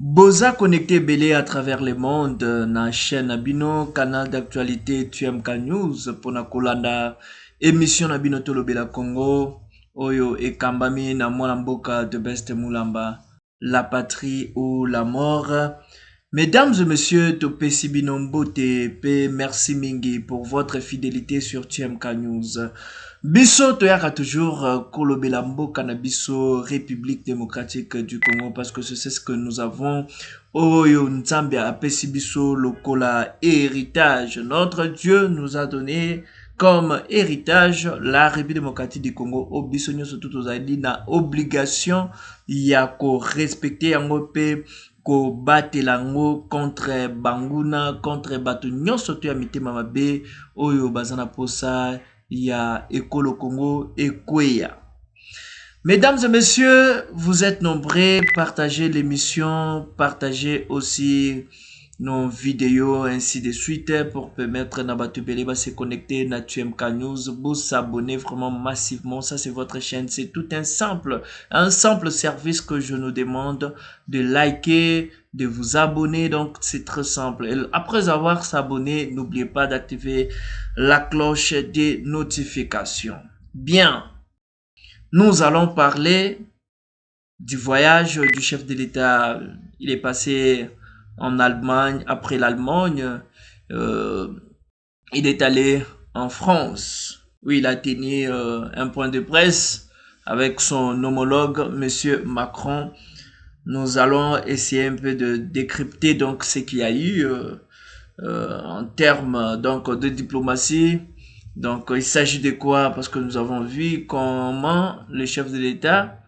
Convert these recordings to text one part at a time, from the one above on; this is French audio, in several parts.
Boza connecté belé à travers le monde na chaîne Nabino, canal d'actualité TMK News pour na kolanda émission Nabino Tolobela Congo, Oyo et Kambami na Mboka de Beste Moulamba, la patrie ou la mort. Mesdames et messieurs, Topesi Binombote, merci Mingi pour votre fidélité sur TMK News. Biso toyaka toujours Kolobela Mboka na biso République démocratique du Congo parce que c'est ce que nous avons. Oyo Nzambia apesi biso lokola héritage. Notre Dieu nous a donné comme héritage la République démocratique du Congo. Obiso nyoso tout ozali na obligation ya ko respecter yango pe ko batela yango contre banguna, contre bato nyonso to ya mitema mabe oyo bazana posa ya Ekolo Congo Ekweya. Mesdames et messieurs, vous êtes nombreux, partagez l'émission, partagez aussi nos vidéos, ainsi de suite, pour permettre à Nabatubele de se connecter à TMK News, vous s'abonner vraiment massivement. Ça, c'est votre chaîne. C'est tout un simple service que je nous demande de liker, de vous abonner. Donc, c'est très simple. Et après avoir s'abonné, n'oubliez pas d'activer la cloche des notifications. Bien. Nous allons parler du voyage du chef de l'État. Il est passé en Allemagne. Après l'Allemagne, il est allé en France, où il a tenu un point de presse avec son homologue, Monsieur Macron. Nous allons essayer un peu de décrypter donc ce qu'il y a eu en termes donc de diplomatie. Donc il s'agit de quoi? Parce que nous avons vu comment le chef de l'État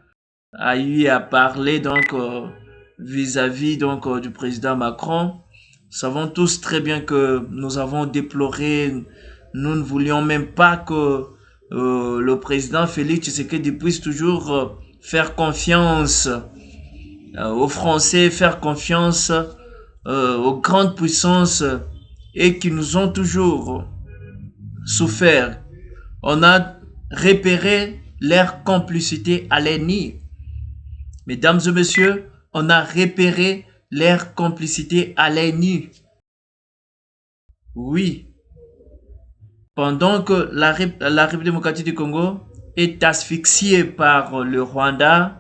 a eu à parler donc vis-à-vis donc du président Macron. Nous savons tous très bien que nous avons déploré, nous ne voulions même pas que le président Félix Tshisekedi puisse toujours faire confiance aux Français, faire confiance aux grandes puissances et qui nous ont toujours souffert. On a repéré leur complicité à l'ennemi. Mesdames et messieurs, on a repéré leur complicité à l'ennemi. Oui. Pendant que la République démocratique du Congo est asphyxiée par le Rwanda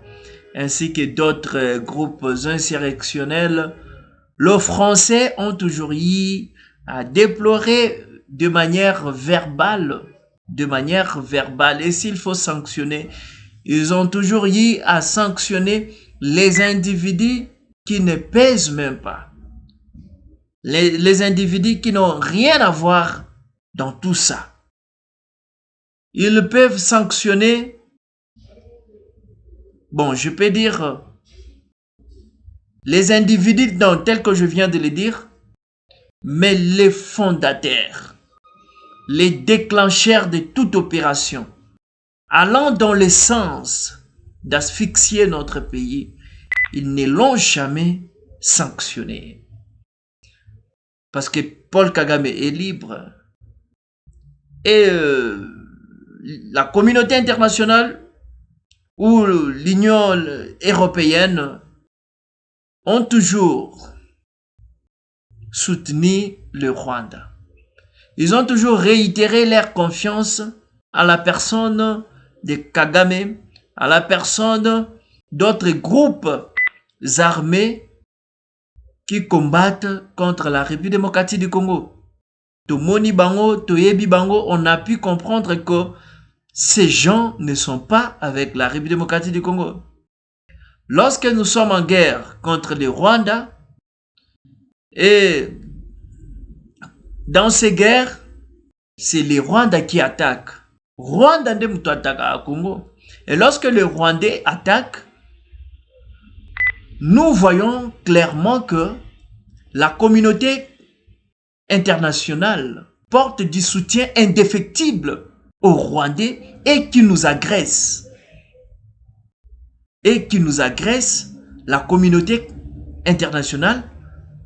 ainsi que d'autres groupes insurrectionnels, les Français ont toujours eu à déplorer de manière verbale. Et s'il faut sanctionner, ils ont toujours eu à sanctionner les individus qui ne pèsent même pas. Les individus qui n'ont rien à voir dans tout ça. Ils peuvent sanctionner, bon, je peux dire, les individus tels que je viens de le dire, mais les fondateurs, les déclencheurs de toute opération, allant dans le sens d'asphyxier notre pays, ils ne l'ont jamais sanctionné. Parce que Paul Kagame est libre et la communauté internationale ou l'Union européenne ont toujours soutenu le Rwanda. Ils ont toujours réitéré leur confiance à la personne de Kagame, à la personne d'autres groupes armés qui combattent contre la République démocratique du Congo. Tomoni Bango, Toyebi Bango, on a pu comprendre que ces gens ne sont pas avec la République démocratique du Congo. Lorsque nous sommes en guerre contre le Rwanda, et dans ces guerres, c'est les Rwandais qui attaquent. Rwanda nde mutu attaque à Congo. Et lorsque les Rwandais attaquent, nous voyons clairement que la communauté internationale porte du soutien indéfectible aux Rwandais et qui nous agressent. La communauté internationale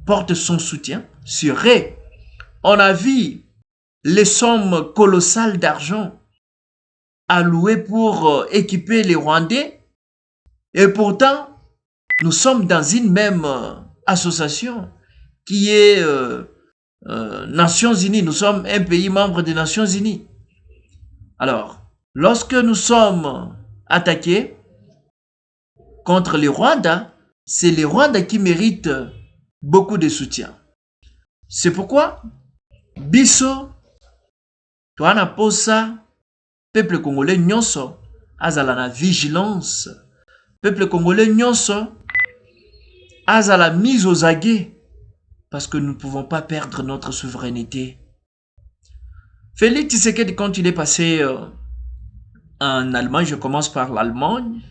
porte son soutien sur eux. On a vu les sommes colossales d'argent allouées pour équiper les Rwandais et pourtant nous sommes dans une même association qui est Nations Unies. Nous sommes un pays membre des Nations Unies. Alors, lorsque nous sommes attaqués contre le Rwanda, c'est le Rwanda qui mérite beaucoup de soutien. C'est pourquoi biso toana posa peuple congolais nyonso azala na vigilance, peuple congolais nyonso azala mise aux aguets, parce que nous ne pouvons pas perdre notre souveraineté. Félix Tshisekedi, quand il est passé en Allemagne, je commence par l'Allemagne.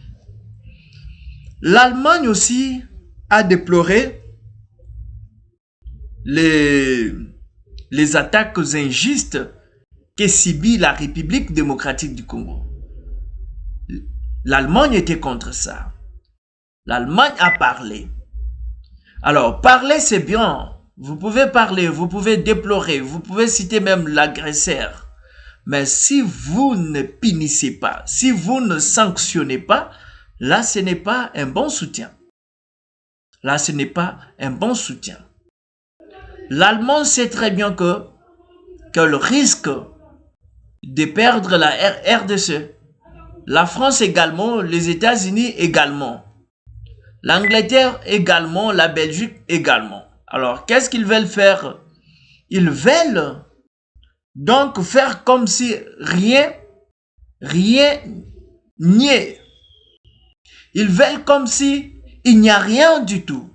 L'Allemagne aussi a déploré les attaques injustes que subit la République démocratique du Congo. L'Allemagne était contre ça. L'Allemagne a parlé. Alors, parler, c'est bien. Vous pouvez parler, vous pouvez déplorer, vous pouvez citer même l'agresseur. Mais si vous ne punissez pas, si vous ne sanctionnez pas, là, ce n'est pas un bon soutien. Là, ce n'est pas un bon soutien. L'Allemand sait très bien que le risque de perdre la RDC, la France également, les États-Unis également, l'Angleterre également, la Belgique également. Alors, qu'est-ce qu'ils veulent faire? Ils veulent donc faire comme si rien n'y. Ils veulent comme si il n'y a rien du tout.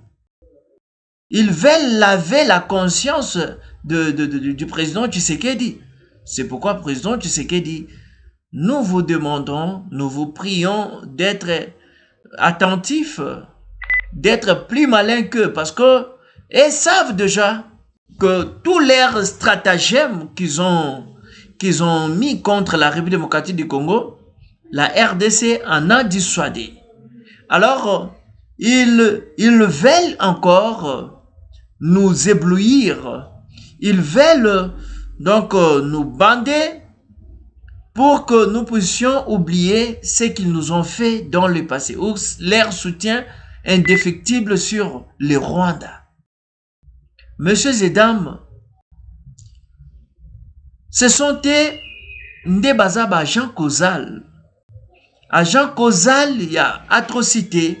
Ils veulent laver la conscience du président Tshisekedi. C'est pourquoi le président Tshisekedi, nous vous demandons, nous vous prions d'être attentifs, d'être plus malins qu'eux, parce que ils savent déjà que tous leurs stratagèmes qu'ils ont mis contre la République démocratique du Congo, la RDC en a dissuadé. Alors, ils veulent encore nous éblouir. Ils veulent donc nous bander pour que nous puissions oublier ce qu'ils nous ont fait dans le passé, ou leur soutien indéfectible sur le Rwanda. Messieurs et dames, ce sont des Ndebazaba agent causal. Agent causal, il y a atrocité.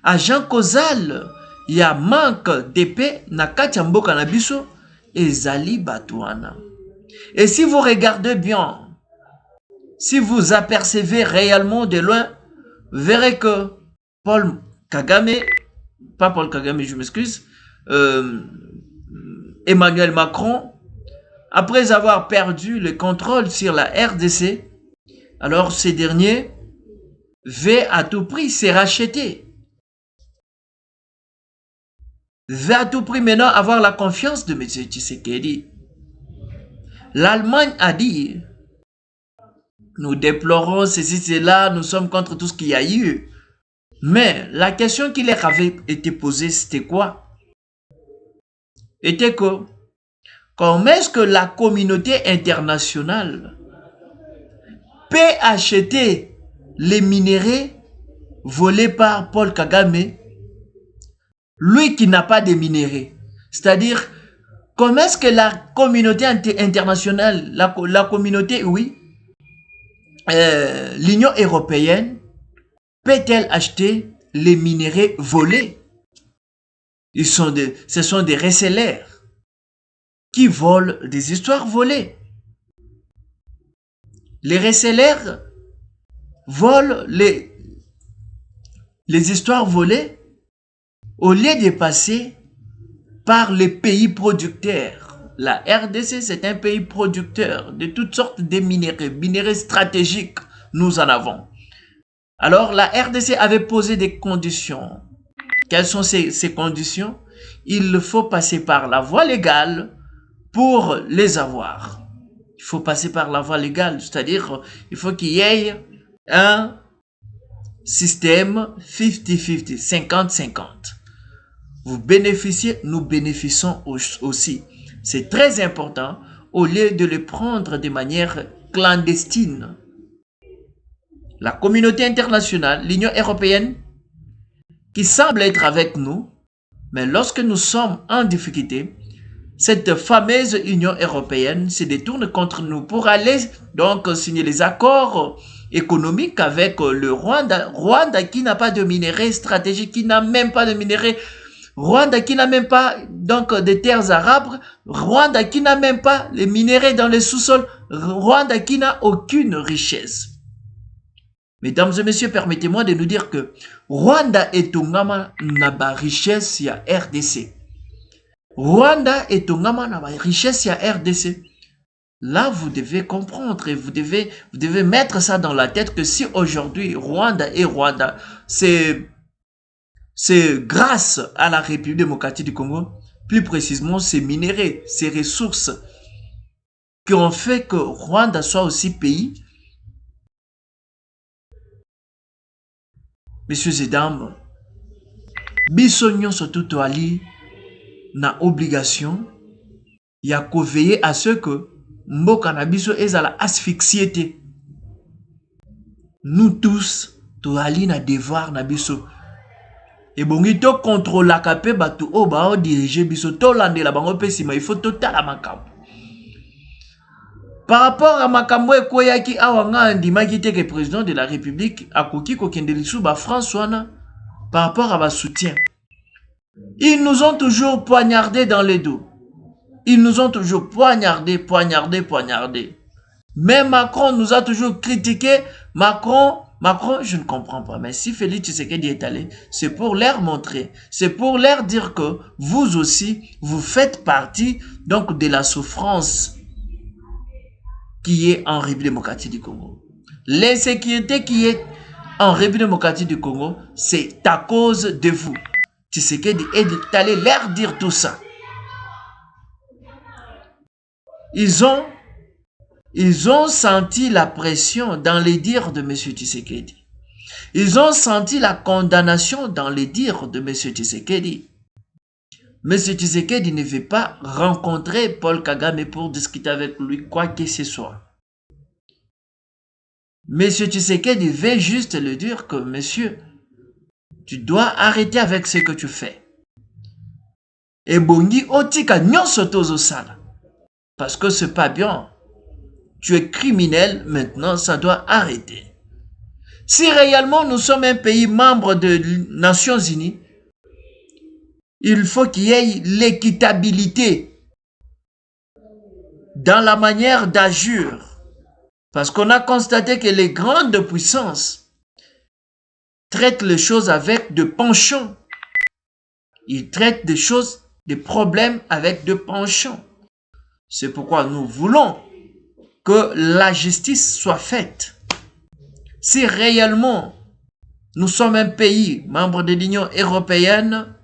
Agent causal, il y a manque d'épée. Nakati mboka na biso ezali batouana. Et si vous regardez bien, si vous apercevez réellement de loin, vous verrez que Paul Kagame, pas Paul Kagame, je m'excuse, Emmanuel Macron, après avoir perdu le contrôle sur la RDC, alors ces derniers veulent à tout prix se racheter. Veulent à tout prix maintenant avoir la confiance de M. Tshisekedi. L'Allemagne a dit, nous déplorons ceci, cela, nous sommes contre tout ce qu'il y a eu. Mais la question qui leur avait été posée, c'était quoi? Était que, comment est-ce que la communauté internationale peut acheter les minéraux volés par Paul Kagame, lui qui n'a pas de minéraux? C'est-à-dire, comment est-ce que la communauté internationale, la communauté, oui, l'Union européenne, peut-elle acheter les minéraux volés? Ce sont des receleurs qui volent des histoires volées. Les receleurs volent les histoires volées au lieu de passer par les pays producteurs. La RDC, c'est un pays producteur de toutes sortes de minéraux stratégiques, nous en avons. Alors, la RDC avait posé des conditions. Quelles sont ces conditions? Il faut passer par la voie légale pour les avoir. Il faut passer par la voie légale, c'est-à-dire il faut qu'il y ait un système 50-50, 50-50. Vous bénéficiez, nous bénéficions aussi. C'est très important au lieu de le prendre de manière clandestine. La communauté internationale, l'Union européenne, qui semble être avec nous, mais lorsque nous sommes en difficulté, cette fameuse Union européenne se détourne contre nous pour aller donc signer les accords économiques avec le Rwanda. Rwanda qui n'a pas de minerais stratégiques, qui n'a même pas de minerais. Rwanda qui n'a même pas donc des terres arables. Rwanda qui n'a même pas les minerais dans les sous-sols. Rwanda qui n'a aucune richesse. Mesdames et messieurs, permettez-moi de nous dire que Rwanda est ongama na ba richesse ya RDC. Rwanda est ongama na ba richesse ya RDC. Là, vous devez comprendre et vous devez mettre ça dans la tête que si aujourd'hui Rwanda, c'est grâce à la République démocratique du Congo, plus précisément ces minéraux, ces ressources qui ont fait que Rwanda soit aussi pays. Messieurs et dames, biso nyonso tout ali na obligation ya ko veiller à ce que mboka na biso ezala asphyxié te. Nous tous to ali na devoir na biso. Et bongi to contrôle la capé batu o ba o diriger biso to landela bango pe sima il faut totala makambo. Par rapport à makambo ekoyaki awa nga andimaki te que président de la République akoki kokende lisu ba François na par rapport à ma soutien. Ils nous ont toujours poignardé dans le dos. Ils nous ont toujours poignardé. Même Macron nous a toujours critiqué. Macron, je ne comprends pas. Mais si Félix Tshisekedi est allé, c'est pour leur montrer. C'est pour leur dire que vous aussi, vous faites partie donc de la souffrance qui est en République démocratique du Congo. L'insécurité qui est en République démocratique du Congo, c'est à cause de vous. Tshisekedi est allé leur dire tout ça. Ils ont senti la pression dans les dires de M. Tshisekedi. Ils ont senti la condamnation dans les dires de M. Tshisekedi. M. Tshisekedi ne veut pas rencontrer Paul Kagame pour discuter avec lui quoi que ce soit. M. Tshisekedi veut juste lui dire que, monsieur, tu dois arrêter avec ce que tu fais. Et bongi otika nyonso tozo sala. Parce que c'est pas bien. Tu es criminel, maintenant ça doit arrêter. Si réellement nous sommes un pays membre des Nations Unies, il faut qu'il y ait l'équitabilité dans la manière d'agir. Parce qu'on a constaté que les grandes puissances traitent les choses avec de penchants. Ils traitent des choses, des problèmes avec de penchants. C'est pourquoi nous voulons que la justice soit faite. Si réellement nous sommes un pays membre de l'Union européenne,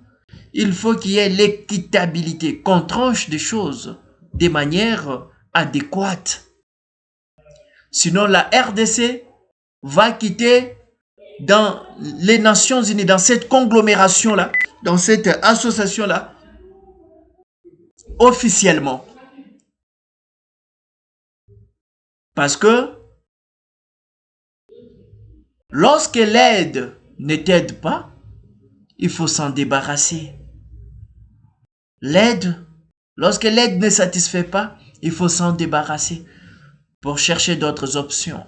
il faut qu'il y ait l'équitabilité, qu'on tranche des choses de manière adéquate. Sinon, la RDC va quitter dans les Nations Unies, dans cette conglomération-là, dans cette association-là, officiellement. Parce que lorsque l'aide ne t'aide pas, il faut s'en débarrasser. Lorsque l'aide ne satisfait pas, il faut s'en débarrasser pour chercher d'autres options.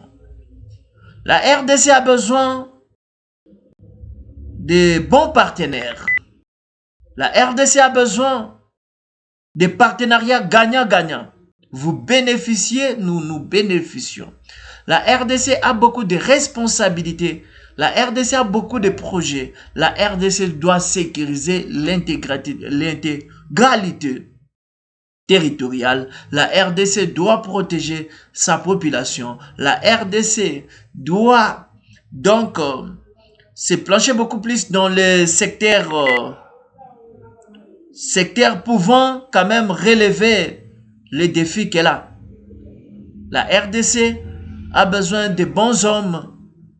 La RDC a besoin de bons partenaires. La RDC a besoin de partenariats gagnant-gagnant. Vous bénéficiez, nous bénéficions. La RDC a beaucoup de responsabilités. La RDC a beaucoup de projets. La RDC doit sécuriser l'intégralité territoriale. La RDC doit protéger sa population. La RDC doit donc se plancher beaucoup plus dans les secteurs pouvant quand même relever les défis qu'elle a. La RDC a besoin de bons hommes,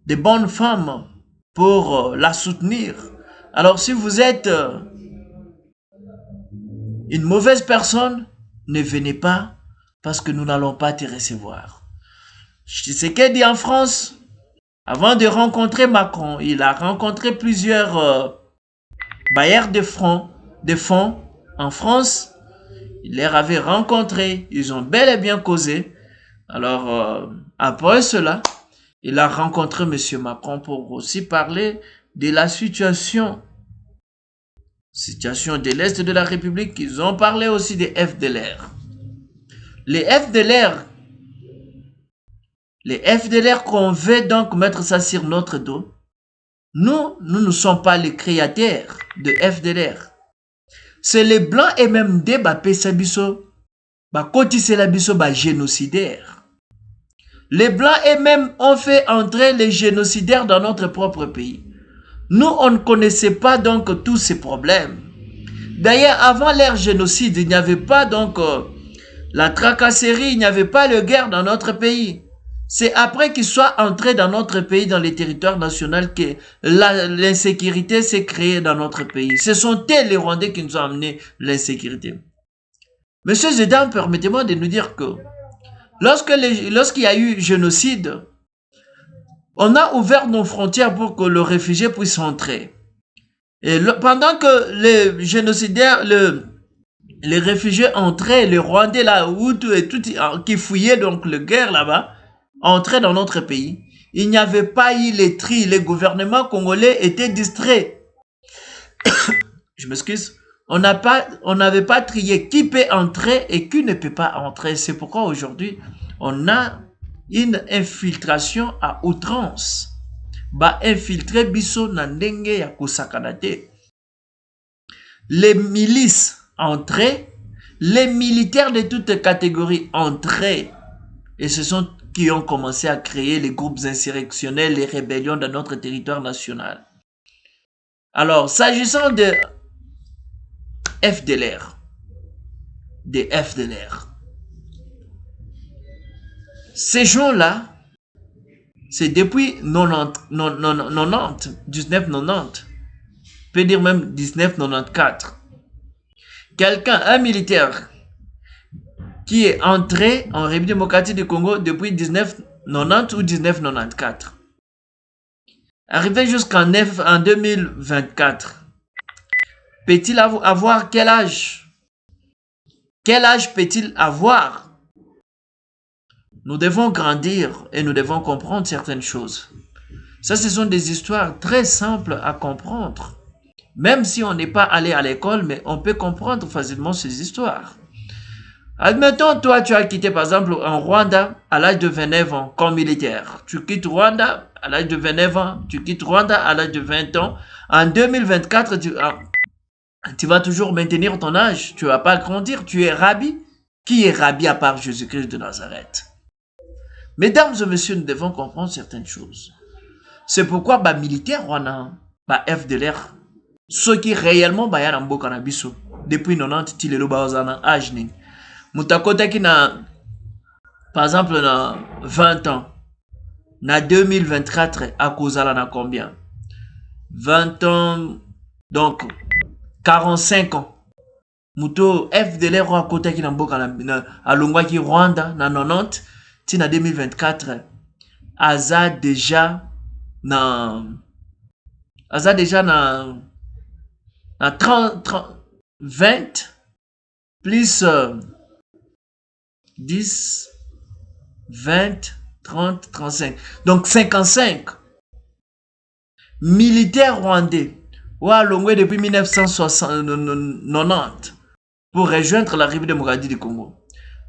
de bonnes femmes pour la soutenir. Alors si vous êtes une mauvaise personne, ne venez pas parce que nous n'allons pas te recevoir. Tshisekedi en France, avant de rencontrer Macron, il a rencontré plusieurs bailleurs de fonds en France. Il les avait rencontrés, ils ont bel et bien causé. Alors, après cela, il a rencontré M. Macron pour aussi parler de la situation de l'Est de la République. Ils ont parlé aussi des FDLR. Les FDLR qu'on veut donc mettre ça sur notre dos. Nous ne sommes pas les créateurs de FDLR. C'est les blancs et même des Sabiso, c'est la biso génocidaire. Les blancs et même ont fait entrer les génocidaires dans notre propre pays. Nous, on ne connaissait pas donc tous ces problèmes. D'ailleurs, avant l'ère génocide, il n'y avait pas donc la tracasserie, il n'y avait pas de guerre dans notre pays. C'est après qu'ils soient entrés dans notre pays, dans les territoires nationaux, que l'insécurité s'est créée dans notre pays. Ce sont eux, les Rwandais, qui nous ont amené l'insécurité. Monsieur Zedam, permettez-moi de nous dire que lorsqu'il y a eu génocide, on a ouvert nos frontières pour que le réfugié puisse entrer. Et pendant que les génocidaires, les réfugiés entraient, les Rwandais là, Hutus et tout, qui fouillaient donc la guerre là-bas, entraient dans notre pays, il n'y avait pas eu les tri, les gouvernements congolais étaient distraits. Je m'excuse. On n'avait pas trié qui peut entrer et qui ne peut pas entrer. C'est pourquoi aujourd'hui, on a une infiltration à outrance. Infiltrer biso na ndenge ya kosakanate. Les milices entraient, les militaires de toutes catégories entraient. Et ce sont qui ont commencé à créer les groupes insurrectionnels, les rébellions dans notre territoire national. Alors, s'agissant de FDLR, des FDLR, ces gens-là, c'est depuis 1990, peut dire même 1994. Un militaire qui est entré en République démocratique du Congo depuis 1990 ou 1994. Arrivé jusqu'en 2024, peut-il avoir quel âge? Quel âge peut-il avoir? Nous devons grandir et nous devons comprendre certaines choses. Ça, ce sont des histoires très simples à comprendre. Même si on n'est pas allé à l'école, mais on peut comprendre facilement ces histoires. Admettons, toi, tu as quitté par exemple en Rwanda à l'âge de 29 ans comme militaire. Tu quittes Rwanda à l'âge de 29 ans, tu quittes Rwanda à l'âge de 20 ans. En 2024, tu vas toujours maintenir ton âge, tu ne vas pas grandir, tu es rabbi. Qui est rabbi à part Jésus-Christ de Nazareth? Mesdames et messieurs, nous devons comprendre certaines choses. C'est pourquoi militaire Rwanda, FDLR, ceux qui réellement bayar en Bokanabiso, depuis 90, Tilelo Baozana, âge ni. Mutakota qui na, par exemple, na 20 ans, na 2024, à Kozala na combien? 20 ans, donc 45 ans. Muto FDLR Rwanda kota qui na Bokana, à Longwa qui Rwanda, na 90, tina 2024, Aza déjà na 20 plus 10, 20, 30, 35. Donc 55. Militaires rwandais. Oualongwe depuis 1990 pour rejoindre la République démocratique du Congo.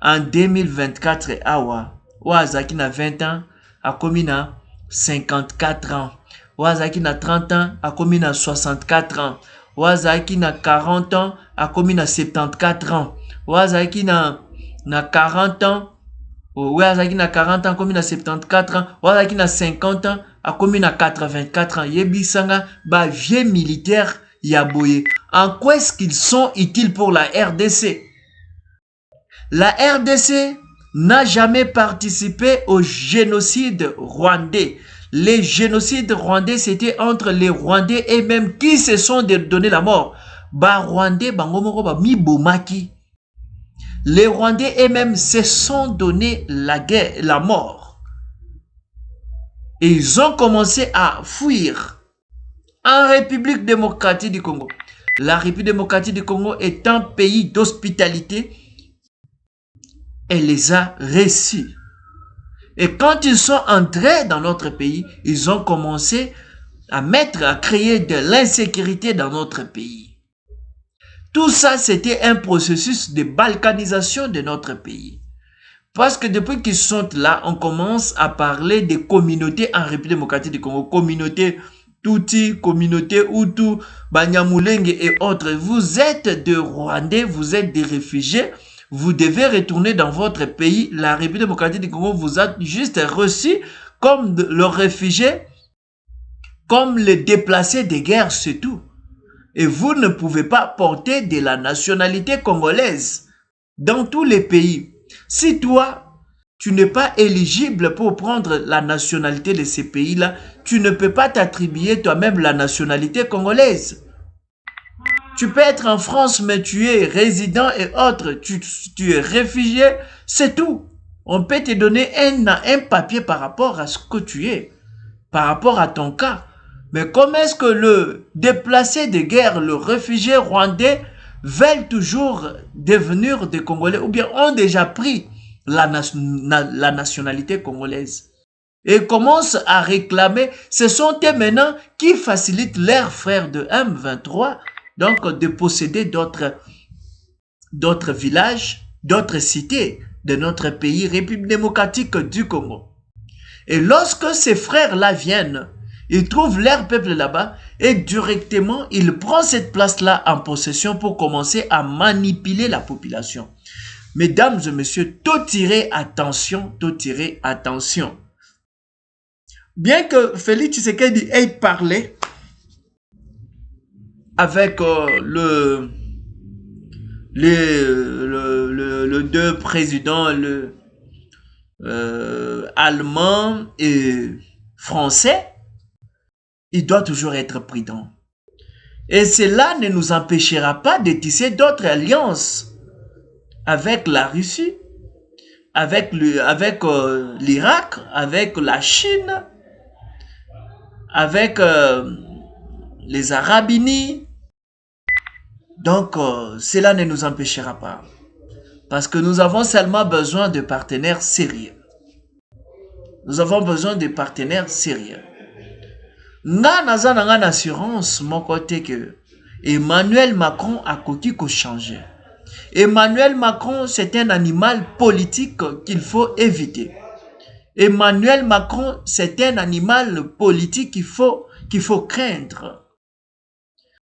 En 2024, Awa, Ouazaki na 20 ans, a commis 54 ans. Ouazaki na 30 ans, a commis 64 ans. Ouazaki na 40 ans, a commis 74 ans. Ouazaki na 40 ans, Ouazaki na 40 ans, commis 74 ans. Ouazaki na 50 ans, a commis 84 ans. Yebisanga, vieux militaires yaboye. En quoi est-ce qu'ils sont utiles pour la RDC? La RDC n'a jamais participé au génocide rwandais. Les génocides rwandais, c'était entre les Rwandais et même qui se sont donné la mort. Rwandais, mi bomaki. Les Rwandais et même se sont donné la guerre, la mort. Et ils ont commencé à fuir en République démocratique du Congo. La République démocratique du Congo est un pays d'hospitalité. Elle les a reçus. Et quand ils sont entrés dans notre pays, ils ont commencé à créer de l'insécurité dans notre pays. Tout ça, c'était un processus de balkanisation de notre pays. Parce que depuis qu'ils sont là, on commence à parler des communautés en République démocratique du Congo, communauté Tutsi, communauté Hutu, Banyamulenge et autres. Vous êtes des Rwandais, vous êtes des réfugiés, vous devez retourner dans votre pays. La République démocratique du Congo vous a juste reçu comme le réfugié, comme les déplacés de guerre, c'est tout. Et vous ne pouvez pas porter de la nationalité congolaise dans tous les pays. Si toi, tu n'es pas éligible pour prendre la nationalité de ces pays-là, tu ne peux pas t'attribuer toi-même la nationalité congolaise. Tu peux être en France, mais tu es résident et autres, tu es réfugié, c'est tout. On peut te donner un papier par rapport à ce que tu es, par rapport à ton cas. Mais comment est-ce que le déplacé de guerre, le réfugié rwandais, veulent toujours devenir des Congolais ou bien ont déjà pris la nationalité congolaise et commencent à réclamer, ce sont eux maintenant qui facilitent leurs frères de M23 donc de posséder d'autres villages, d'autres cités de notre pays, République démocratique du Congo. Et lorsque ces frères-là viennent, ils trouvent leur peuple là-bas et directement, ils prennent cette place-là en possession pour commencer à manipuler la population. Mesdames et messieurs, tout tirer attention, tout tirer attention. Bien que Félix Tshisekedi ait parlé avec le deux présidents, allemand et français, il doit toujours être prudent. Et cela ne nous empêchera pas de tisser d'autres alliances avec la Russie, avec l'Irak, avec la Chine, avec les Arabes Unis. Donc, cela ne nous empêchera pas. Parce que nous avons seulement besoin de partenaires sérieux. Nous avons besoin de partenaires sérieux. Nga naza nanga na assurance mon côté que Emmanuel Macron a coquille ko changer. Emmanuel Macron, c'est un animal politique qu'il faut éviter. Emmanuel Macron, c'est un animal politique qu'il faut craindre.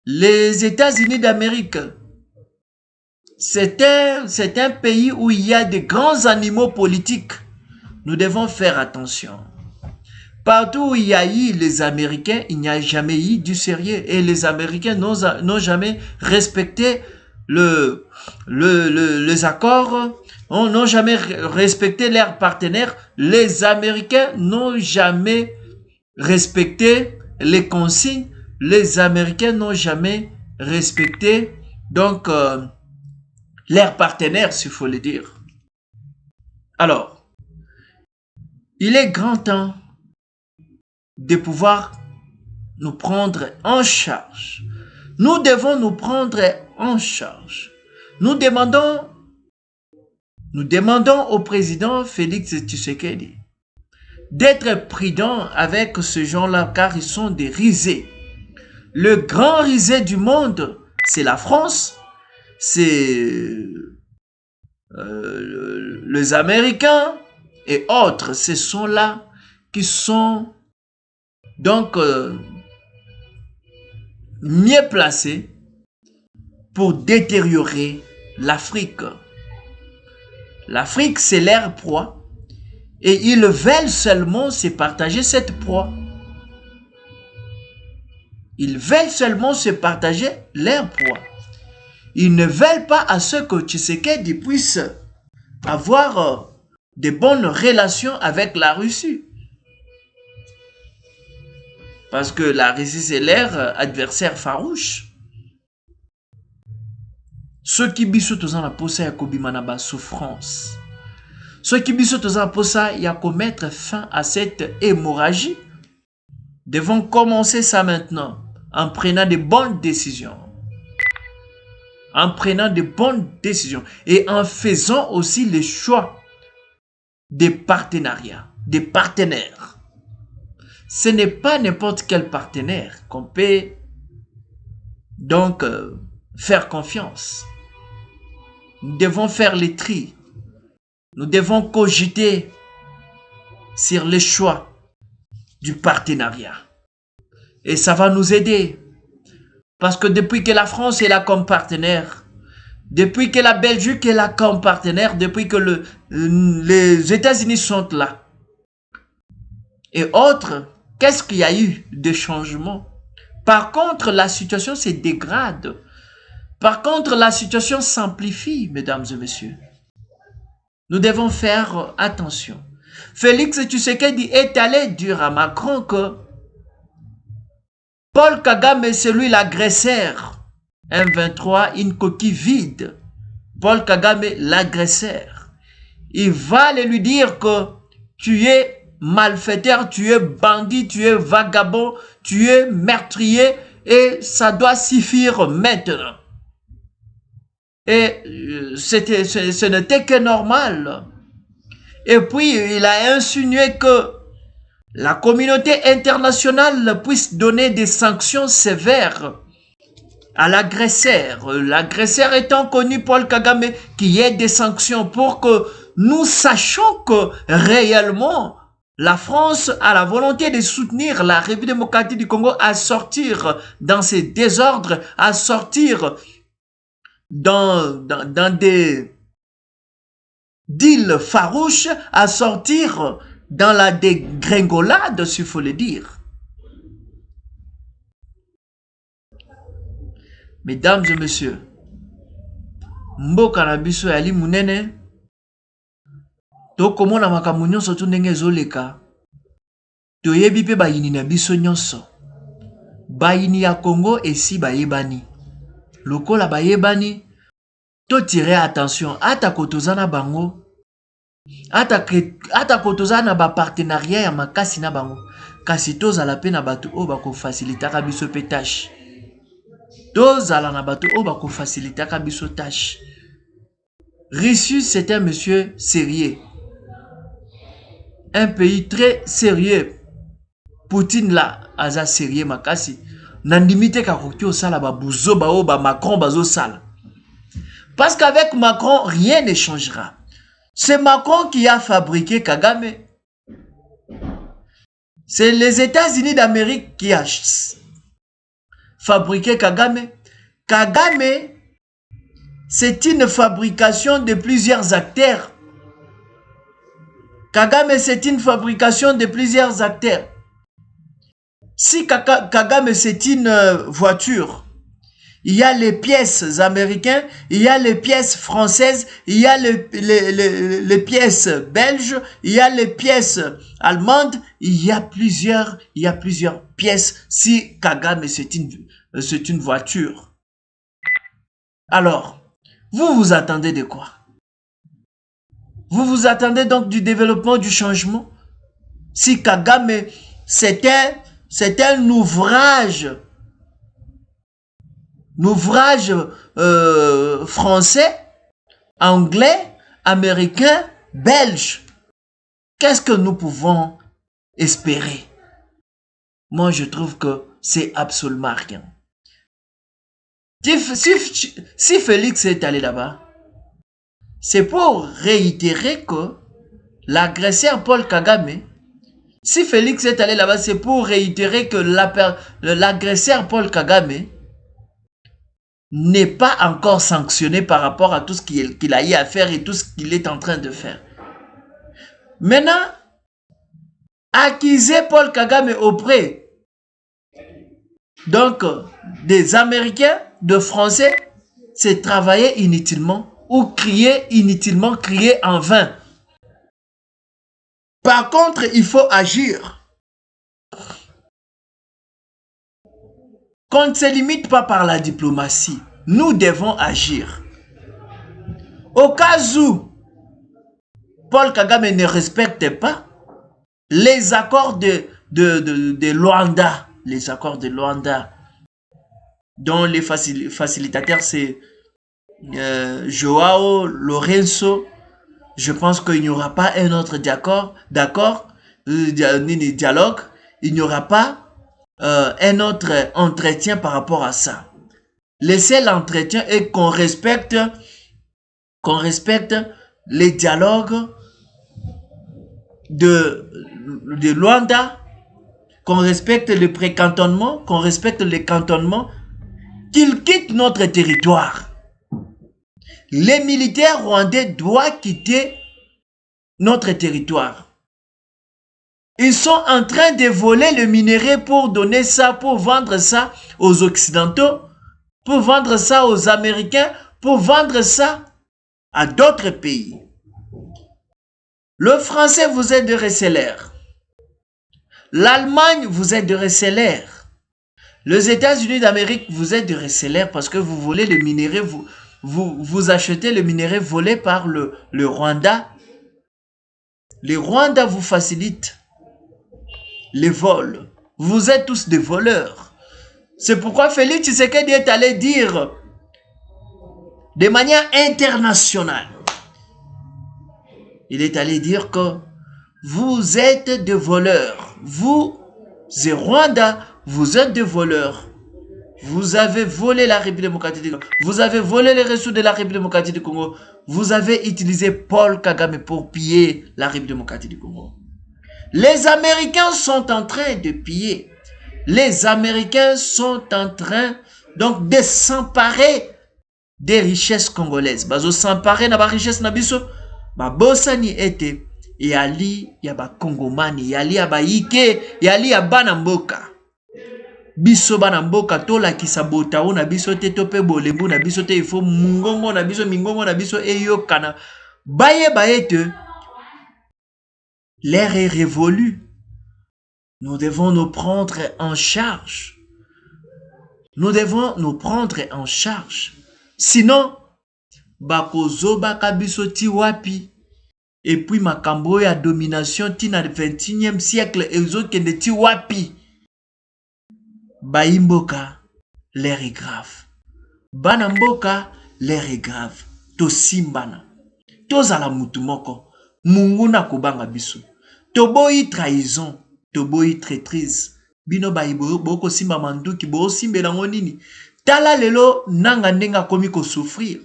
Les États-Unis d'Amérique, c'est un pays où il y a de grands animaux politiques. Nous devons faire attention. Partout où il y a eu les Américains, il n'y a jamais eu du sérieux. Et les Américains n'ont jamais respecté les accords, n'ont jamais respecté leurs partenaires. Les Américains n'ont jamais respecté les consignes. Les Américains n'ont jamais respecté donc leurs partenaires, s'il faut le dire. Alors, il est grand temps de pouvoir nous prendre en charge. Nous devons nous prendre en charge. Nous demandons au président Félix Tshisekedi d'être prudent avec ce genre-là car ils sont des risés. Le grand risé du monde, c'est la France, c'est les Américains et autres. Ce sont là qui sont donc mieux placés pour détériorer l'Afrique. L'Afrique, c'est leur proie et ils veulent seulement se partager cette proie. Ils veulent seulement se partager leur proie. Ils ne veulent pas à ce que Tshisekedi puisse avoir de bonnes relations avec la Russie. Parce que la Russie, c'est leur adversaire farouche. Ceux qui biso tozana posa ya kobima na ba souffrance. Ceux qui biso tozana posa ya mettre fin à cette hémorragie devons commencer ça maintenant en prenant de bonnes décisions. en prenant de bonnes décisions et en faisant aussi les choix des partenariats, des partenaires. Ce n'est pas n'importe quel partenaire qu'on peut donc faire confiance. Nous devons faire les tri. Nous devons cogiter sur les choix du partenariat. Et ça va nous aider. Parce que depuis que la France est là comme partenaire, depuis que la Belgique est là comme partenaire, depuis que les États-Unis sont là, et autres, qu'est-ce qu'il y a eu de changement? Par contre, la situation se dégrade. Par contre, la situation s'amplifie, mesdames et messieurs. Nous devons faire attention. Félix Tshisekedi est allé dire à Macron que Paul Kagame, c'est lui l'agresseur. M23, une coquille vide. Paul Kagame, l'agresseur. Il va lui dire que tu es malfaiteur, tu es bandit, tu es vagabond, tu es meurtrier et ça doit suffire maintenant. Et ce n'était que normal. Et puis, il a insinué que la communauté internationale puisse donner des sanctions sévères à l'agresseur. L'agresseur étant connu, Paul Kagame, qu'il y ait des sanctions pour que nous sachions que réellement la France a la volonté de soutenir la République démocratique du Congo à sortir dans ces désordres, à sortir dans des deals farouches, à sortir dans la dégringolade, s'il faut le dire. Mesdames et messieurs, mboka na biso yali munene, tokomona makambo nyonso tu ndenge ezoleka, toyebi pe bayini na biso nyonso. Bayini ya Congo esi bayebani. Lokola bayebani, to tirer attention, ata kotozana bango, ata kotozana ba partenariat ya makasi na bango, kasi tozala pe na bato o bako facilitaka biso pe tâche. Tozala na bato o bako facilitaka biso tâche. Russie, c'est un monsieur sérieux. Un pays très sérieux. Poutine là, aza sérieux makasi. Nandimite kakoki osala ba buzo ba o ba Macron bazo sala. Parce qu'avec Macron, rien ne changera. C'est Macron qui a fabriqué Kagame. C'est les États-Unis d'Amérique qui a fabriqué Kagame. Kagame, c'est une fabrication de plusieurs acteurs. Kagame, c'est une fabrication de plusieurs acteurs. Si Kagame, c'est une voiture, il y a les pièces américaines, il y a les pièces françaises, il y a les pièces belges, il y a les pièces allemandes, il y a plusieurs pièces. Si Kagame, c'est une voiture. Alors, vous vous attendez de quoi? Vous vous attendez donc du développement, du changement? Si Kagame, c'est un ouvrage français, anglais, américain, belge. Qu'est-ce que nous pouvons espérer? Moi, je trouve que c'est absolument rien. Si Félix est allé là-bas, c'est pour réitérer que l'agresseur Paul Kagame, si Félix est allé là-bas, c'est pour réitérer que l'agresseur Paul Kagame n'est pas encore sanctionné par rapport à tout ce qu'il a eu à faire et tout ce qu'il est en train de faire. Maintenant, accuser Paul Kagame auprès donc des Américains, de Français, c'est travailler inutilement ou crier inutilement, crier en vain. Par contre, il faut agir. Qu'on ne se limite pas par la diplomatie. Nous devons agir. Au cas où Paul Kagame ne respecte pas les accords de Luanda, les accords de Luanda, dont les facilitateurs, c'est Joao Lorenzo, je pense qu'il n'y aura pas un autre dialogue, il n'y aura pas un autre entretien par rapport à ça. Laissez l'entretien et qu'on respecte les dialogues de Luanda, qu'on respecte le précantonnement, qu'on respecte les cantonnements, qu'ils quittent notre territoire. Les militaires rwandais doivent quitter notre territoire. Ils sont en train de voler le minerai pour donner ça, pour vendre ça aux Occidentaux, pour vendre ça aux Américains, pour vendre ça à d'autres pays. Le français vous aide de receleurs. L'Allemagne vous aide de receleurs. Les États-Unis d'Amérique vous aident de receleurs parce que vous volez le minerai, vous achetez le minerai volé par le Rwanda. Le Rwanda vous facilite les vols. Vous êtes tous des voleurs. C'est pourquoi Félix Tshisekedi est allé dire de manière internationale, il est allé dire que vous êtes des voleurs. Vous, les Rwandais, vous êtes des voleurs. Vous avez volé la République démocratique du Congo. Vous avez volé les ressources de la République démocratique du Congo. Vous avez utilisé Paul Kagame pour piller la République démocratique du Congo. Les Américains sont en train de piller. Les Américains sont en train donc de s'emparer des richesses congolaises. Bazo s'emparer na ba richesse na biso. Ba bosani ete yali ya ba Kongomani, yali ya ba Ike, yali ya bana mboka. Biso bana mboka tola kisabota na biso te tope bolembu na biso te ifo mungongo na biso mingongo na biso eyokana. Baye baete l'ère est révolue. Nous devons nous prendre en charge. Nous devons nous prendre en charge. Sinon, bakozo baka biso ti wapi. Et puis makambo ya domination ti na 21e siècle ezokende ti wapi. Baimboka, l'air est grave. Banamboka, l'air est grave. To simbana. To zala mutumoko. Mungu na kobanga biso. To boyi trahison. To boyi traîtrise. Bino baibo boko simba manduki bo simbela ngonini. Tala lelo nanga ndenga komi ko souffrir.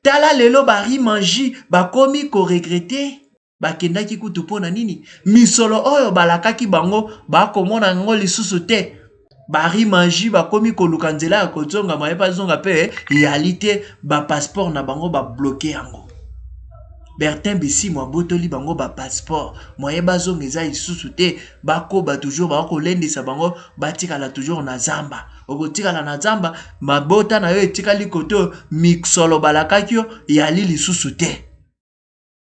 Tala lelo bari manji bakomi ko regretter. Bakendaki kutu pona nini. Misolo oyo balakaki bango bakomona ngo lisusu te. Bari manji bakomi ko lukanzela ya kozonga mayepa zonga pe réalité ba passeport na bango ba bloqué yango. Bertin Bisimwa botoli bango ba passeport moyeba zonga eza lisusu te bakoba toujours bako lendisa bango batikala toujours na zamba. Okotikala na zamba mabota na yo etikali koto mixolo balakaki yo yali lisusu te.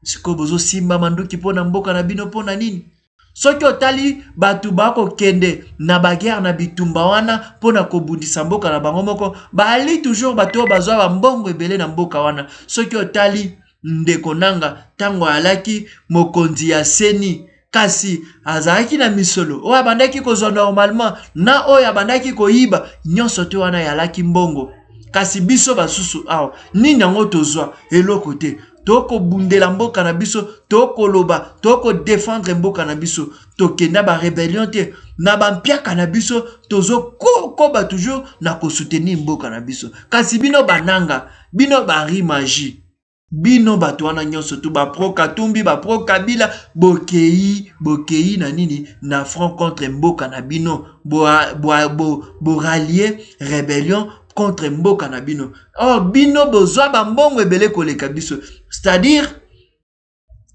Siko bozo simba manduki pona mboka na bino pona nini? Soki otali batu bako kende na baguerre na bitumba wana pona kobundisa mboka na bango moko bali toujours bato bazwa ba mbongo ebele na mboka wana. Soki otali ndeko nanga tango alaki mokonzi ya seni kasi azalaki na misolo oyo abandaki kozwa normalement na oyo abandaki koyiba nyonso te wana yalaki mbongo. Kasi biso basusu awa nini yango tozwa eloko te. Toko bundela mboka na biso, toko loba, toko défendre mboka na biso, tokenda ba rébellion te, na ba mpiaka na biso, tozo koba toujours na ko soutenir mboka na biso. Kasi bino bananga, bino bari magie, bino batuana nyonso tu ba pro Katumbi, ba pro Kabila, bokei na nini na front contre mboka na bino, bo rallier rébellion contre mboka na bino. Oh, bino bozwa ba mbongo ebele koleka biso. C'est-à-dire,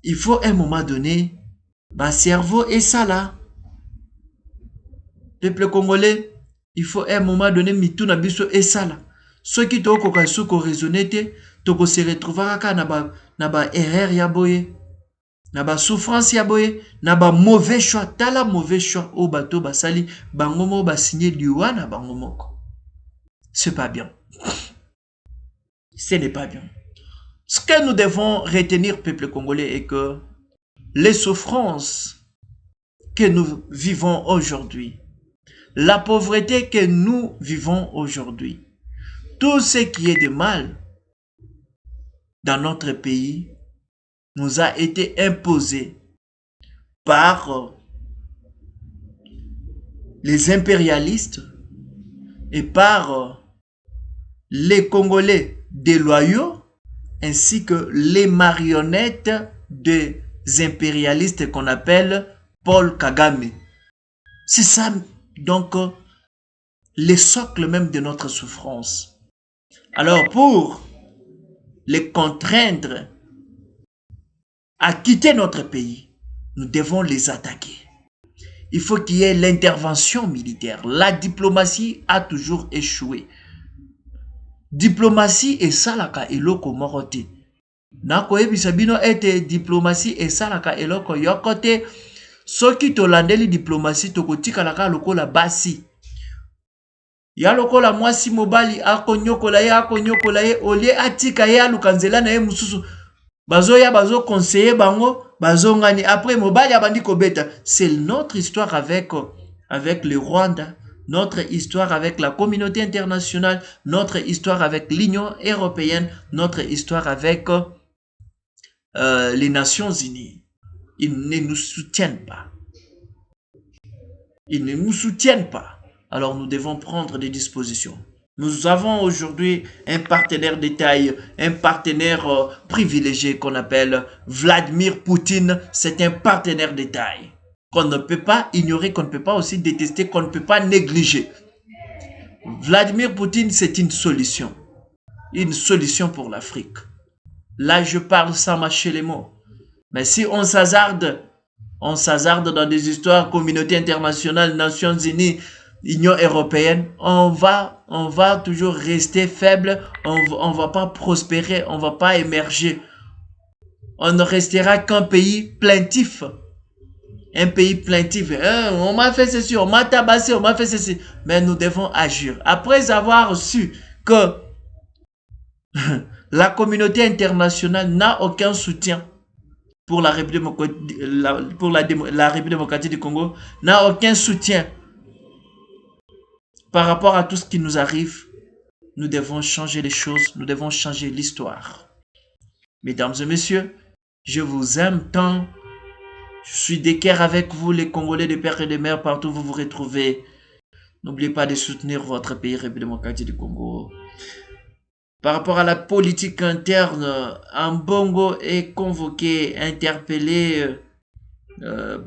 il faut un moment donné, ma cerveau est ça là. Peuple congolais, il faut un moment donné, mitou na biso est ça là. Ceux qui t'ont ko raisonner te, toko se retrouvera ka na ba erreur ya boye, na ba souffrance ya boye, na ba mauvais choix, tala mauvais choix au bateau basali, bango mo ba signer liwa na bango moko. C'est pas bien. Ce n'est pas bien. Ce que nous devons retenir, peuple congolais, est que les souffrances que nous vivons aujourd'hui, la pauvreté que nous vivons aujourd'hui, tout ce qui est de mal, dans notre pays nous a été imposée par les impérialistes et par les Congolais déloyaux ainsi que les marionnettes des impérialistes qu'on appelle Paul Kagame. C'est ça donc le socle même de notre souffrance. Alors pour les contraindre à quitter notre pays, nous devons les attaquer. Il faut qu'il y ait l'intervention militaire. La diplomatie a toujours échoué. Diplomatie et salaka eloko morote. Nako ebisa bino ete diplomatie et salaka eloko yokote. Soki tolandeli diplomatie tokotika laka lokola basi. Ya lokola mwasi mobali akonyokola ye olie atika ye alukanzela na ye mususu. Bazoya bazo conseiller bango bazo ngani après mobali abandi kobeta. C'est notre histoire avec le Rwanda, notre histoire avec la communauté internationale, notre histoire avec l'Union européenne, notre histoire avec les Nations Unies. Ils ne nous soutiennent pas. Ils ne nous soutiennent pas. Alors nous devons prendre des dispositions. Nous avons aujourd'hui un partenaire de taille, un partenaire privilégié qu'on appelle Vladimir Poutine. C'est un partenaire de taille qu'on ne peut pas ignorer, qu'on ne peut pas aussi détester, qu'on ne peut pas négliger. Vladimir Poutine, c'est une solution pour l'Afrique. Là, je parle sans mâcher les mots. Mais si on s'hasarde dans des histoires, communauté internationale, Nations Unies, Union européenne, on va toujours rester faible, on va pas prospérer, on va pas émerger. On ne restera qu'un pays plaintif. Un pays plaintif. On m'a fait ceci, on m'a tabassé, on m'a fait ceci. Mais nous devons agir. Après avoir su que la communauté internationale n'a aucun soutien pour la République démocratique du Congo, n'a aucun soutien par rapport à tout ce qui nous arrive, nous devons changer les choses, nous devons changer l'histoire. Mesdames et messieurs, je vous aime tant. Je suis d'équerre avec vous, les Congolais de père et de mère, partout où vous vous retrouvez. N'oubliez pas de soutenir votre pays, République démocratique du Congo. Par rapport à la politique interne, Ambongo est convoqué, interpellé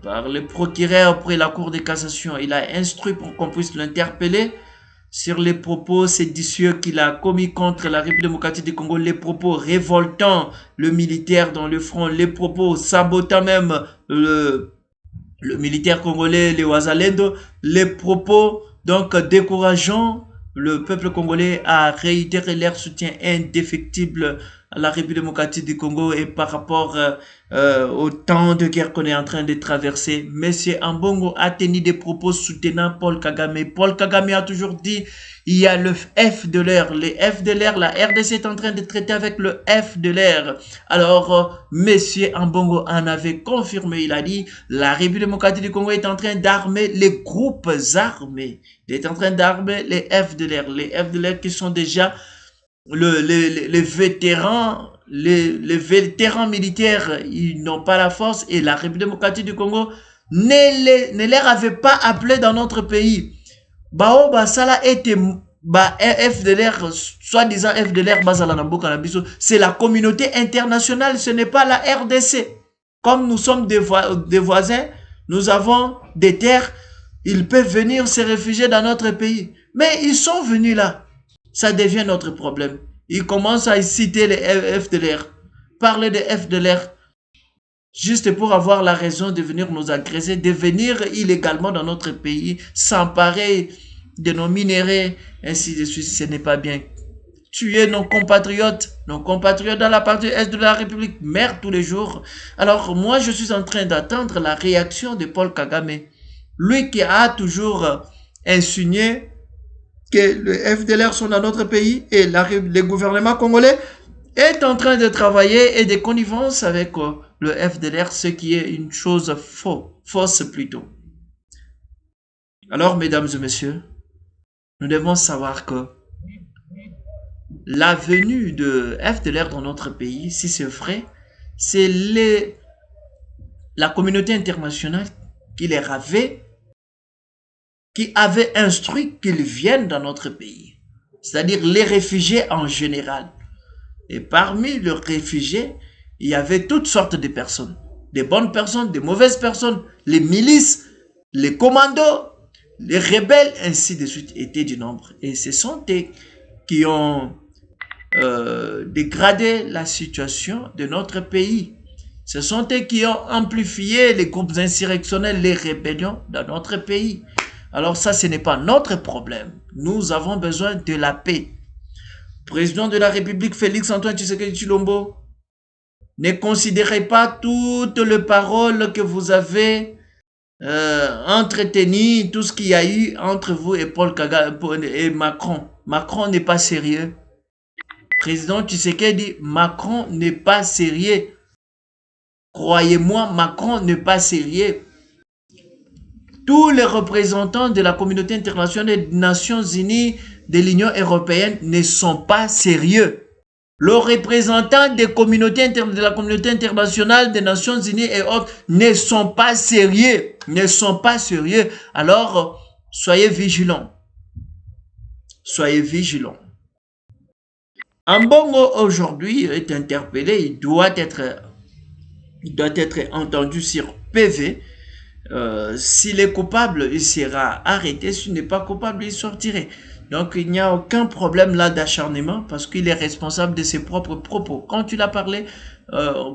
par le procureur près la Cour de cassation. Il a instruit pour qu'on puisse l'interpeller sur les propos séditieux qu'il a commis contre la République démocratique du Congo, les propos révoltant le militaire dans le front, les propos sabotant même le militaire congolais, les Wazalendo, les propos donc décourageant le peuple congolais à réitérer leur soutien indéfectible à la République démocratique du Congo et par rapport au temps de guerre qu'on est en train de traverser. Monsieur Ambongo a tenu des propos soutenant Paul Kagame. Paul Kagame a toujours dit, il y a le FDLR. Les FDLR, la RDC est en train de traiter avec le FDLR. Alors, Monsieur Ambongo en avait confirmé. Il a dit, la République démocratique du Congo est en train d'armer les groupes armés. Il est en train d'armer les FDLR. Les FDLR qui sont déjà les vétérans, les vétérans militaires, ils n'ont pas la force et la République démocratique du Congo ne les avait pas appelés dans notre pays. Bao basala était FDLR, soi-disant FDLR basala na mboka na biso, c'est la communauté internationale, ce n'est pas la RDC. Comme nous sommes des voisins, nous avons des terres, ils peuvent venir se réfugier dans notre pays. Mais ils sont venus là. Ça devient notre problème. Ils commencent à citer les FDLR, parler des FDLR, juste pour avoir la raison de venir nous agresser, de venir illégalement dans notre pays, s'emparer de nos minéraux, ainsi de suite. Ce n'est pas bien. Tuer nos compatriotes dans la partie est de la République meurent tous les jours. Alors moi, je suis en train d'attendre la réaction de Paul Kagame. Lui qui a toujours insinué que le FDLR sont dans notre pays et le gouvernement congolais est en train de travailler et de connivence avec le FDLR, ce qui est une chose fausse plutôt. Alors, mesdames et messieurs, nous devons savoir que la venue de FDLR dans notre pays, si c'est vrai, c'est la communauté internationale qui avait instruit qu'ils viennent dans notre pays. C'est-à-dire les réfugiés en général. Et parmi les réfugiés, il y avait toutes sortes de personnes. Des bonnes personnes, des mauvaises personnes, les milices, les commandos, les rebelles, ainsi de suite, étaient du nombre. Et ce sont eux qui ont dégradé la situation de notre pays. Ce sont eux qui ont amplifié les groupes insurrectionnels, les rébellions dans notre pays. Alors ça, ce n'est pas notre problème. Nous avons besoin de la paix. Président de la République, Félix Antoine Tshisekedi Tshilombo, ne considérez pas toutes les paroles que vous avez entretenues, tout ce qu'il y a eu entre vous et Paul Kagame et Macron. Macron n'est pas sérieux. Président Tshisekedi, Macron n'est pas sérieux. Croyez-moi, Macron n'est pas sérieux. Tous les représentants de la communauté internationale des Nations Unies, de l'Union européenne ne sont pas sérieux. Les représentants des communautés de la communauté internationale des Nations Unies et autres ne sont pas sérieux. Ne sont pas sérieux. Alors, soyez vigilants. Soyez vigilants. Ambongo aujourd'hui est interpellé. Il doit être entendu sur PV. S'il est coupable, il sera arrêté. S'il n'est pas coupable, il sortirait. Donc, il n'y a aucun problème là d'acharnement parce qu'il est responsable de ses propres propos. Quand il a parlé,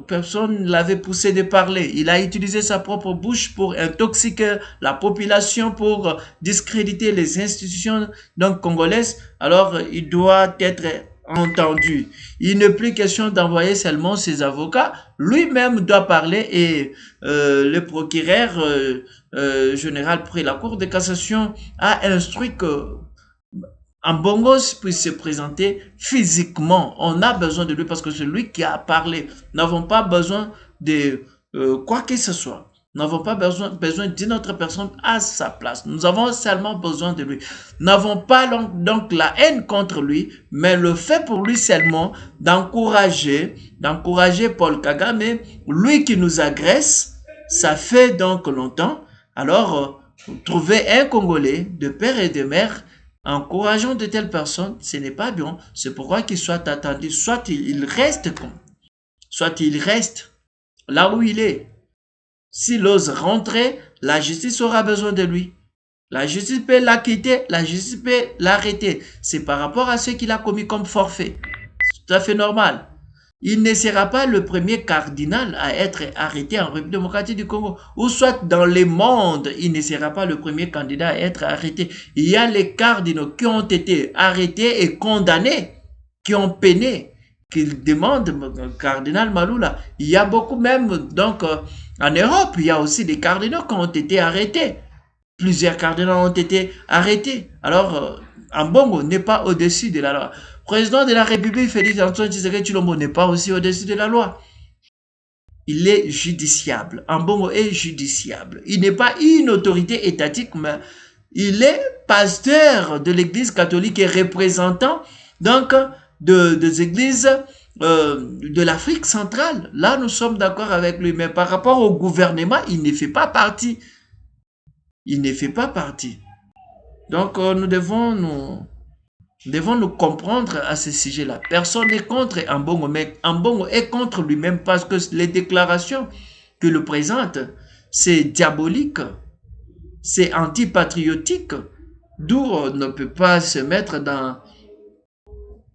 personne ne l'avait poussé de parler. Il a utilisé sa propre bouche pour intoxiquer la population, pour discréditer les institutions donc, congolaises. Alors, il doit être entendu. Il n'est plus question d'envoyer seulement ses avocats. Lui-même doit parler et le procureur général près la Cour de cassation a instruit que Ambongo puisse se présenter physiquement. On a besoin de lui parce que c'est lui qui a parlé. Nous n'avons pas besoin de quoi que ce soit. Nous n'avons pas besoin d'une autre personne à sa place. Nous avons seulement besoin de lui. Nous n'avons pas donc la haine contre lui, mais le fait pour lui seulement d'encourager Paul Kagame, lui qui nous agresse, ça fait donc longtemps. Alors, trouver un Congolais de père et de mère encourageant de telles personnes, ce n'est pas bien. C'est pourquoi qu'il soit attendu. Soit il reste là où il est. S'il ose rentrer, la justice aura besoin de lui. La justice peut l'acquitter, la justice peut l'arrêter. C'est par rapport à ce qu'il a commis comme forfait. C'est tout à fait normal. Il ne sera pas le premier cardinal à être arrêté en République démocratique du Congo. Ou soit dans le monde, il ne sera pas le premier candidat à être arrêté. Il y a les cardinaux qui ont été arrêtés et condamnés, qui ont peiné, qui demandent, cardinal Maloula. Il y a beaucoup même, donc, en Europe, il y a aussi des cardinaux qui ont été arrêtés. Plusieurs cardinaux ont été arrêtés. Alors, Ambongo n'est pas au-dessus de la loi. Président de la République, Félix Antoine Tshisekedi Tshilombo n'est pas aussi au-dessus de la loi. Il est judiciable. Ambongo est judiciable. Il n'est pas une autorité étatique, mais il est pasteur de l'église catholique et représentant donc des églises de l'Afrique centrale. Là, nous sommes d'accord avec lui. Mais par rapport au gouvernement, il ne fait pas partie. Il ne fait pas partie. Donc, nous devons nous comprendre à ce sujet-là. Personne n'est contre Ambongo, mais Ambongo est contre lui-même parce que les déclarations qu'il présente, c'est diabolique, c'est antipatriotique, d'où on ne peut pas se mettre dans...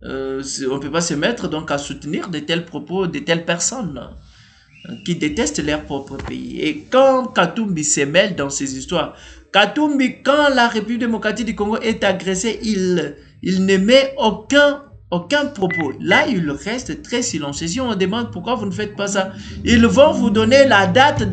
on ne peut pas se mettre donc à soutenir de tels propos, de telles personnes qui détestent leur propre pays. Et quand Katumbi se mêle dans ces histoires, Katumbi, quand la République démocratique du Congo est agressée, il ne met aucun propos. Là, il reste très silencieux. Si on demande pourquoi vous ne faites pas ça, ils vont vous donner la date,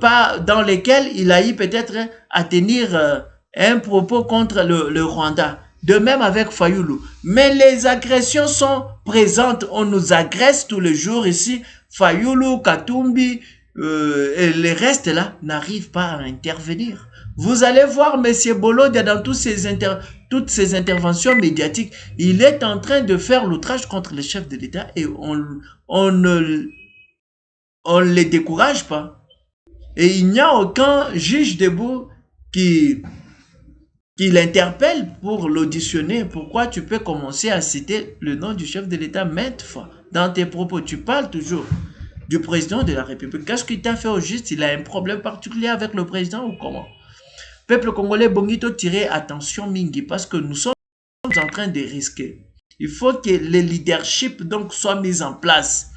pas dans laquelle il a eu peut-être à tenir un propos contre le Rwanda. De même avec Fayoulou. Mais les agressions sont présentes. On nous agresse tous les jours ici. Fayoulou, Katumbi et les restes là n'arrivent pas à intervenir. Vous allez voir M. Bolodia dans tous toutes ces interventions médiatiques, il est en train de faire l'outrage contre le chef de l'État et on ne les décourage pas. Et il n'y a aucun juge debout qui l'interpelle pour l'auditionner. Pourquoi tu peux commencer à citer le nom du chef de l'État maintes fois dans tes propos? Tu parles toujours du président de la République. Qu'est-ce qu'il t'a fait au juste? Il a un problème particulier avec le président ou comment? Peuple congolais, Bongito, tirez attention Mingi, parce que nous sommes en train de risquer. Il faut que le leadership donc soit mis en place.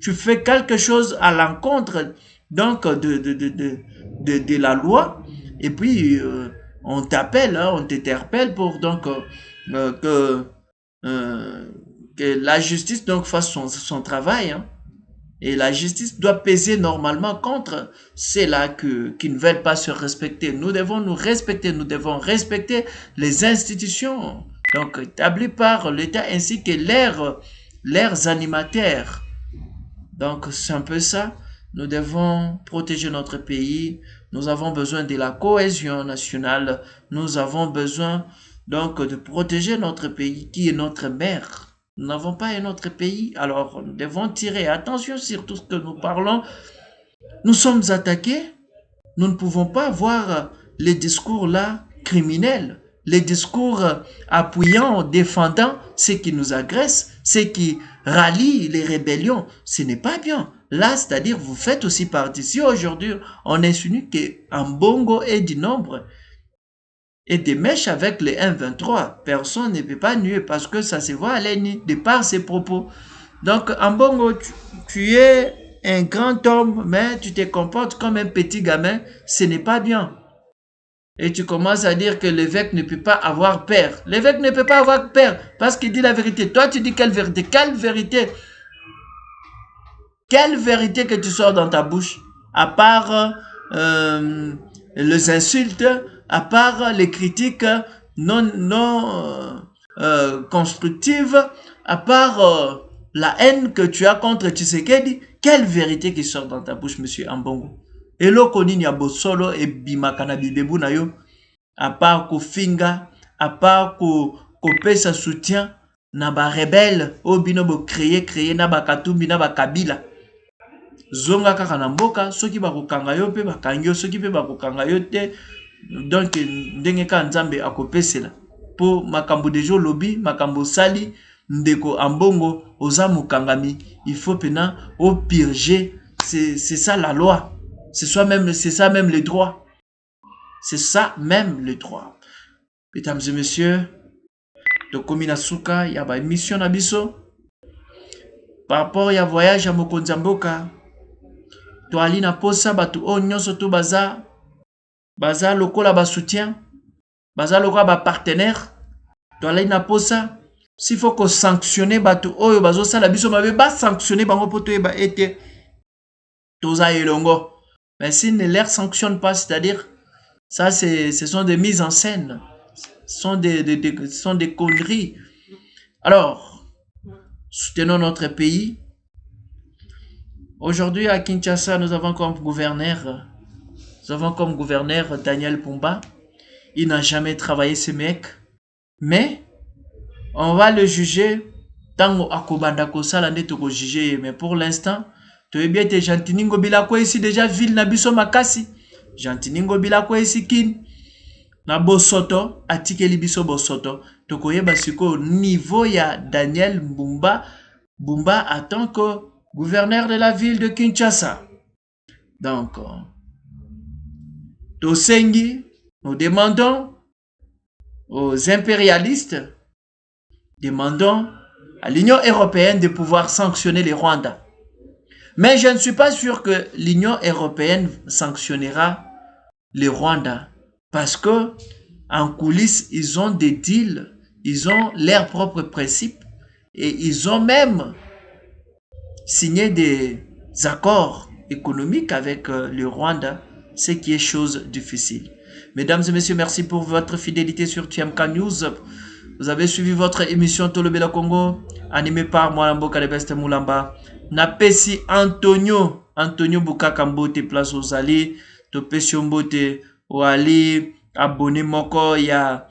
Tu fais quelque chose à l'encontre donc de la loi, et puis on t'appelle, hein, on t'interpelle pour donc que la justice donc fasse son travail, hein. Et la justice doit peser normalement contre ceux-là qui ne veulent pas se respecter. Nous devons nous respecter, nous devons respecter les institutions donc établies par l'État ainsi que leurs animateurs. Donc c'est un peu ça. Nous devons protéger notre pays. Nous avons besoin de la cohésion nationale. Nous avons besoin donc de protéger notre pays qui est notre mère. Nous n'avons pas un autre pays, alors nous devons tirer attention sur tout ce que nous parlons. Nous sommes attaqués. Nous ne pouvons pas avoir les discours là criminels, les discours appuyant, défendant ceux qui nous agressent, ceux qui rallient les rébellions. Ce n'est pas bien. Là, c'est-à-dire, vous faites aussi partie. Si aujourd'hui, on insinue qu'un bongo est du nombre et des mèches avec les 1-23, personne ne peut pas nuer parce que ça se voit à l'ennemi de par ses propos. Donc, en bongo, tu es un grand homme, mais tu te comportes comme un petit gamin, ce n'est pas bien. Et tu commences à dire que l'évêque ne peut pas avoir peur. L'évêque ne peut pas avoir peur parce qu'il dit la vérité. Toi, tu dis quelle vérité? Quelle vérité? Quelle vérité que tu sors dans ta bouche? À part les insultes, à part les critiques non constructives, à part la haine que tu as contre Tshisekedi, quelle vérité qui sort dans ta bouche, monsieur Ambongo? Eloko nini ya bosolo e bimakana bibebu na yo, à part ko finga, à part ko pesa soutien na ba rebelle o bino bo créer na ba katumbi na ba kabila. Zonga kaka na mboka, soki bakokanga yo pe bakangi yo, soki pe bakokanga yo te, donc ndenge ka nzambe akopesela. Po makambo dejo lobi, makambo sali, ndeko Ambongo, oza mukangami, il faut pena au purger, c'est ça la loi. C'est ça même le droit. C'est ça même le droit. Mesdames et messieurs, de Komina Suka, ya ba émission na biso. Par rapport ya voyage à Mokonzi Mboka, to ali na posa batu o nyonso to baza lokola ba soutien, baza lokola ba partenaire, to ali na posa, s'il faut que sanctionner batu oyo bazo sala biso mabe ba sanctionner bango poto eba ete toza elongo. Mais s'ils ne les sanctionnent pas, c'est-à-dire, ça ce sont des mises en scène, ce sont des conneries. Alors, soutenons notre pays. Aujourd'hui à Kinshasa, nous avons comme gouverneur Daniel Pumba. Il n'a jamais travaillé ce mec, mais on va le juger tant akobanda kosala nde toko juger. Mais pour l'instant, tu es bien te Jantiningo Bilako ici déjà ville na biso makasi. Jantiningo Bilako ici kin na bosoto atikeli biso bosoto. Tokoyeba siko niveau ya Daniel Pumba en tant que gouverneur de la ville de Kinshasa. Donc, Tosengi, nous demandons aux impérialistes, demandons à l'Union européenne de pouvoir sanctionner les Rwandais. Mais je ne suis pas sûr que l'Union européenne sanctionnera les Rwandais parce que en coulisses, ils ont des deals, ils ont leurs propres principes et ils ont même signé des accords économiques avec le Rwanda, ce qui est chose difficile. Mesdames et messieurs, merci pour votre fidélité sur TMK News. Vous avez suivi votre émission Tolobela Congo, animée par moi, Mboka Lebeste Moulamba. Napesi Antonio Bukaka Mbote place aux alliés. Topesi Mbote ou ali abonné moko ya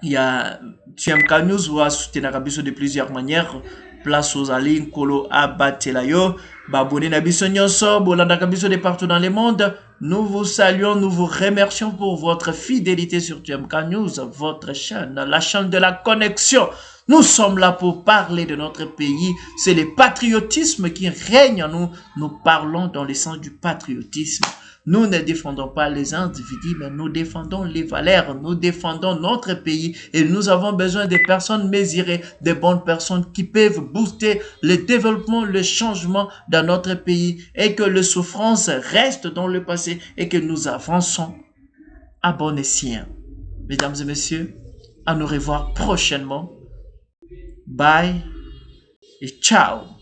Il y a TMK News ou à soutenir de plusieurs manières. Place aux alines, Kolo Abatelayo, Babone Nabiso Nyonso, Bolanda Kabiso de partout dans le monde. Nous vous saluons, nous vous remercions pour votre fidélité sur TMK News, votre chaîne, la chaîne de la connexion. Nous sommes là pour parler de notre pays. C'est le patriotisme qui règne en nous. Nous parlons dans le sens du patriotisme. Nous ne défendons pas les individus, mais nous défendons les valeurs, nous défendons notre pays et nous avons besoin de personnes mesurées, de bonnes personnes qui peuvent booster le développement, le changement dans notre pays et que les souffrances restent dans le passé et que nous avançons à bon escient. Mesdames et messieurs, à nous revoir prochainement. Bye et ciao.